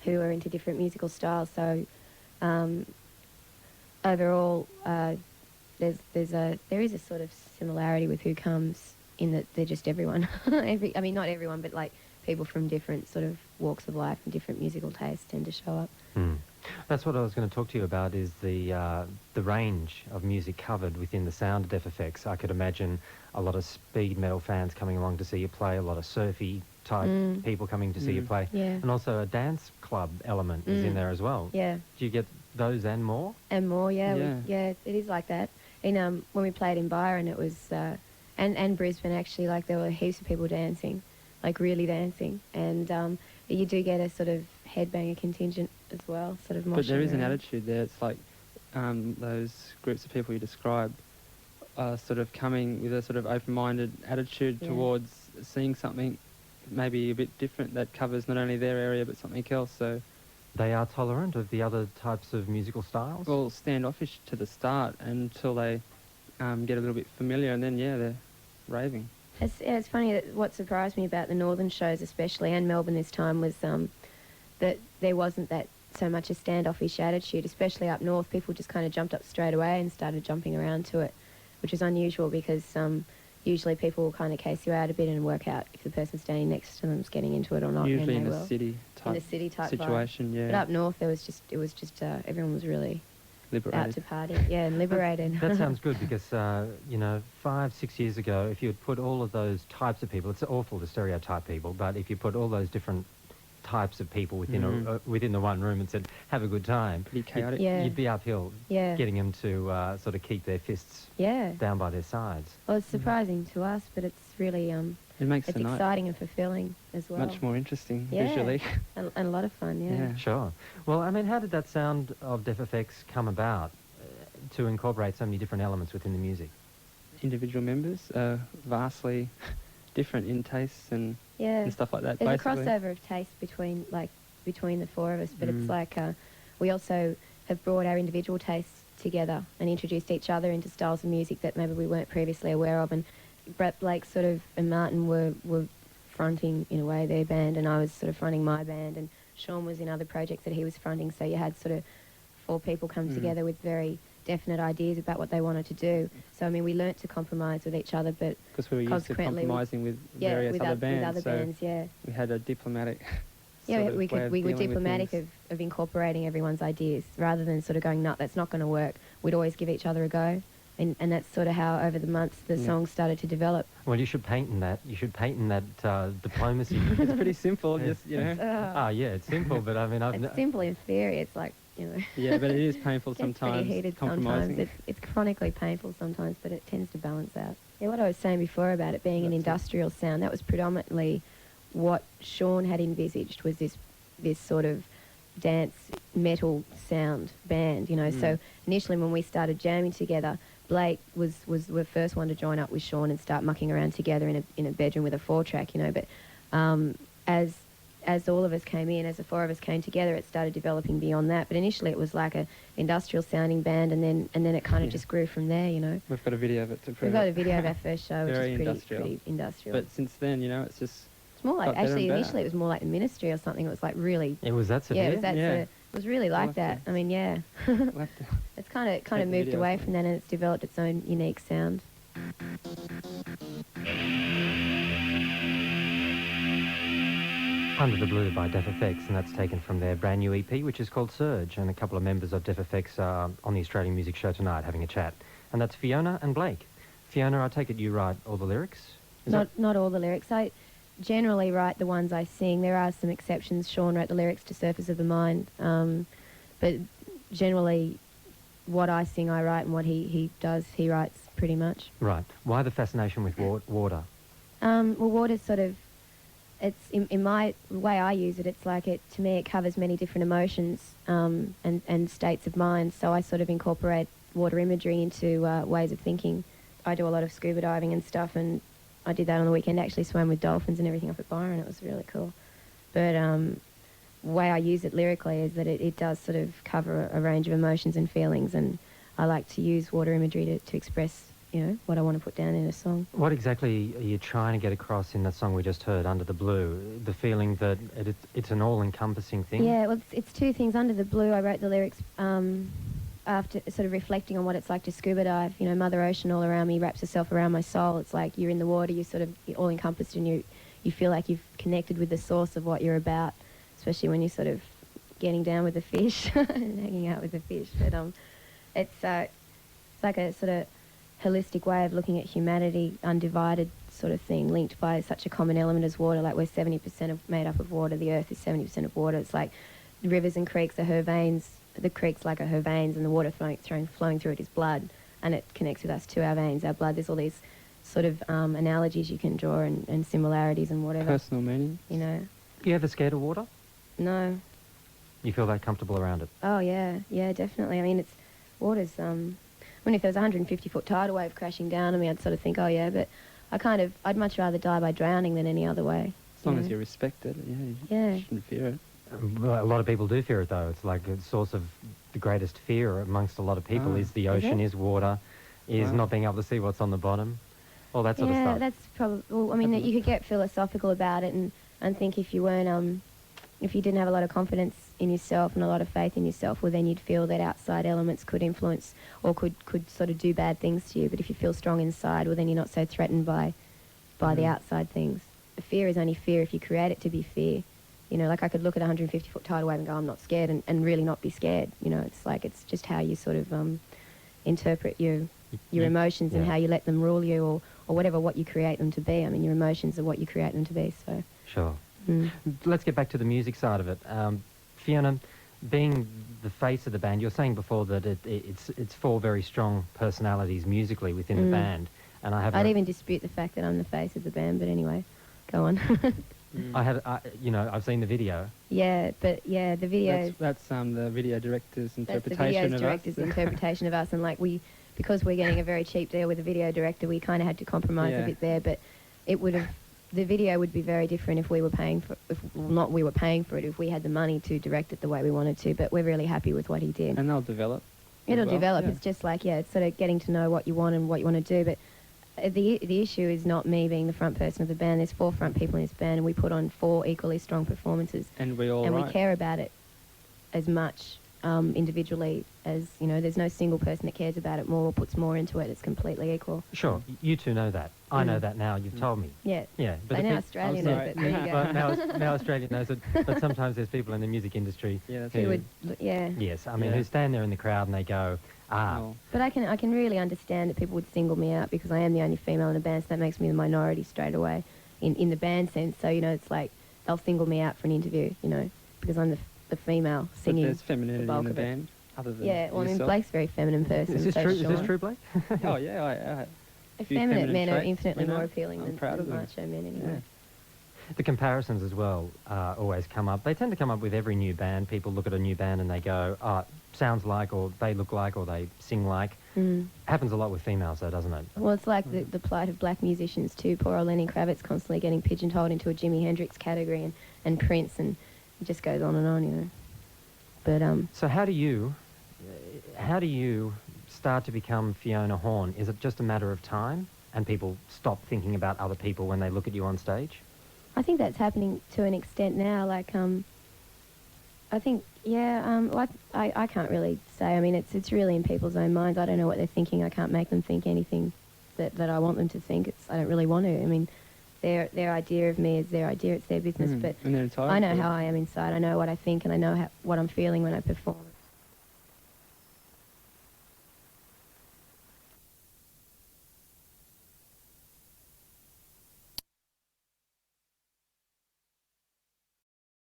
who are into different musical styles. So overall, there is a sort of similarity with who comes in that they're just everyone. I mean, not everyone, but like people from different sort of walks of life and different musical tastes tend to show up. Mm. That's what I was going to talk to you about, is the range of music covered within the sound of Def FX. I could imagine a lot of speed metal fans coming along to see you play, a lot of surfy type people coming to see you play, and also a dance club element is in there as well. Yeah. Do you get those and more? And more, yeah. Yeah. It is like that. In when we played in Byron, it was and Brisbane actually, like there were heaps of people dancing, like really dancing, and you do get a sort of headbanger contingent as well, sort of. But there is an around. attitude there. It's like those groups of people you describe are sort of coming with a sort of open-minded attitude towards seeing something maybe a bit different that covers not only their area but something else. So they are tolerant of the other types of musical styles? Well, standoffish to the start until they get a little bit familiar, and then they're raving. It's funny that what surprised me about the northern shows especially, and Melbourne this time, was that there wasn't that so much a standoffish attitude, especially up north. People just kind of jumped up straight away and started jumping around to it, which is unusual because usually people will kind of case you out a bit and work out if the person standing next to them is getting into it or not. Usually and in a city type situation, vibe. But up north, it was just everyone was really liberated. out to party, and liberated. That sounds good because, 5-6 years ago, if you had put all of those types of people, it's awful to stereotype people, but if you put all those different types of people within within the one room and said, have a good time, pretty chaotic. You'd be uphill getting them to sort of keep their fists down by their sides. Well, it's surprising to us, but it's really it makes it's exciting and fulfilling as well. Much more interesting visually. and a lot of fun, yeah. Sure. Well, I mean, how did that sound of Def FX come about to incorporate so many different elements within the music? Individual members are vastly different in tastes and stuff like that. There's basically a crossover of taste between the four of us, but it's like we also have brought our individual tastes together and introduced each other into styles of music that maybe we weren't previously aware of. And Brett Blake and Martin were fronting, in a way, their band, and I was sort of fronting my band, and Sean was in other projects that he was fronting, so you had sort of four people come together with very definite ideas about what they wanted to do. So, I mean, we learnt to compromise with each other, but because we were used to compromising with various other bands, we had a diplomatic we were diplomatic of incorporating everyone's ideas, rather than sort of going, no, that's not going to work. We'd always give each other a go. And that's sort of how, over the months, the songs started to develop. Well, you should patent that. You should patent that diplomacy. It's pretty simple, just, it's simple, but I mean... It's simple in theory. It's like, Yeah, but it is painful sometimes. Pretty heated compromising. sometimes. It's chronically painful sometimes, but it tends to balance out. Yeah, what I was saying before about it being an industrial sound, that was predominantly what Sean had envisaged, was this sort of dance metal sound band, So initially when we started jamming together, Blake was the first one to join up with Sean and start mucking around together in a bedroom with a 4-track, But as all of us came in, as the four of us came together, it started developing beyond that. But initially it was like a industrial sounding band, and then it kind of just grew from there, We've got a video of it to prove We've got a video of our first show, which Very is pretty industrial. But since then, it's just... It's more like, actually, initially it was more like the Ministry or something. It was like really... It was that severe? Yeah, it was that it was really like that. I mean, yeah. It's kind of moved away from that, and it's developed its own unique sound. Under the Blue by Def FX, and that's taken from their brand new EP, which is called Surge, and a couple of members of Def FX are on the Australian Music Show tonight having a chat. And that's Fiona and Blake. Fiona, I take it you write all the lyrics? Not all the lyrics. I generally write the ones I sing. There are some exceptions. Sean wrote the lyrics to Surface of the Mind, but generally what I sing I write, and what he does he writes pretty much. Right. Why the fascination with water? Well, water's sort of... It's in my way I use it. It's like to me it covers many different emotions and states of mind. So I sort of incorporate water imagery into ways of thinking. I do a lot of scuba diving and stuff, and I did that on the weekend. Actually swam with dolphins and everything up at Byron. It was really cool. But the way I use it lyrically is that it does sort of cover a range of emotions and feelings, and I like to use water imagery to express what I want to put down in a song. What exactly are you trying to get across in the song we just heard, Under the Blue? The feeling that it's an all-encompassing thing? Yeah, well, it's two things. Under the Blue, I wrote the lyrics after sort of reflecting on what it's like to scuba dive. Mother Ocean all around me wraps herself around my soul. It's like you're in the water, you're all-encompassed, and you feel like you've connected with the source of what you're about, especially when you're sort of getting down with the fish and hanging out with the fish. But it's like a sort of holistic way of looking at humanity, undivided sort of thing, linked by such a common element as water. Like we're 70% made up of water. The earth is 70% of water. It's like the rivers and creeks are her veins. The creeks like are her veins, and the water flowing through it is blood, and it connects with us to our veins, our blood. There's all these sort of analogies you can draw and similarities and whatever. Personal meaning. You ever scared of water? No. You feel that comfortable around it? Oh yeah, definitely. I mean, water's. If there was a 150-foot tidal wave crashing down on me, I'd sort of think, oh yeah, but I'd much rather die by drowning than any other way. As long as you respect it, you shouldn't fear it. Well, a lot of people do fear it, though. It's like a source of the greatest fear amongst a lot of people is the ocean, is water, is not being able to see what's on the bottom, all that sort of stuff. Yeah, that's probably... Well, I mean, you could get philosophical about it and think if you weren't... if you didn't have a lot of confidence in yourself and a lot of faith in yourself, well, then you'd feel that outside elements could influence or could sort of do bad things to you. But if you feel strong inside, well, then you're not so threatened by the outside things. Fear is only fear if you create it to be fear. Like I could look at a 150-foot tidal wave and go, I'm not scared, and really not be scared. It's like it's just how you sort of interpret your emotions and how you let them rule you or what you create them to be. I mean, your emotions are what you create them to be, so... Sure. Let's get back to the music side of it. Fiona, being the face of the band, you're saying before that it's four very strong personalities musically within the band, and I'd even dispute the fact that I'm the face of the band, but anyway, go on. I've seen the video. Yeah, but the video... That's the video director's interpretation That's the video of director's us. interpretation of us, and because we're getting a very cheap deal with the video director, we kind of had to compromise a bit there, but the video would be very different if we were paying for it, if we had the money to direct it the way we wanted to, but we're really happy with what he did. And they'll develop. It'll develop. Yeah. It's just like, it's sort of getting to know what you want and what you want to do, but the issue is not me being the front person of the band. There's 4 front people in this band, and we put on 4 equally strong performances. And we care about it as much individually as, there's no single person that cares about it more or puts more into it. It's completely equal. Sure, you two know that. I know that now. You've told me. Yeah. Yeah. But now Australia knows it. There you go. But now Australia knows it. But sometimes there's people in the music industry who Yes, I mean, who stand there in the crowd and they go, But I can really understand that people would single me out because I am the only female in the band, so that makes me the minority straight away in the band sense. So, it's like they'll single me out for an interview, because I'm the female singing. But there's femininity in the band, other than I mean, Blake's a very feminine person. Is this true? Is this true, Blake? Oh, yeah, Effeminate men are traits, infinitely more appealing than macho men anyway. Yeah. The comparisons as well always come up. They tend to come up with every new band. People look at a new band and they go, sounds like, or they look like, or they sing like. Happens a lot with females, though, doesn't it? Well, it's like the plight of black musicians too. Poor old Lenny Kravitz constantly getting pigeonholed into a Jimi Hendrix category and Prince, and it just goes on, But so how do you start to become Fiona Horn? Is it just a matter of time, and people stop thinking about other people when they look at you on stage? I think that's happening to an extent now. I think, I can't really say. I mean, it's really in people's own minds. I don't know what they're thinking. I can't make them think anything that I want them to think. I don't really want to. I mean, their idea of me is their idea. It's their business. But I know how I am inside. I know what I think, and I know what I'm feeling when I perform.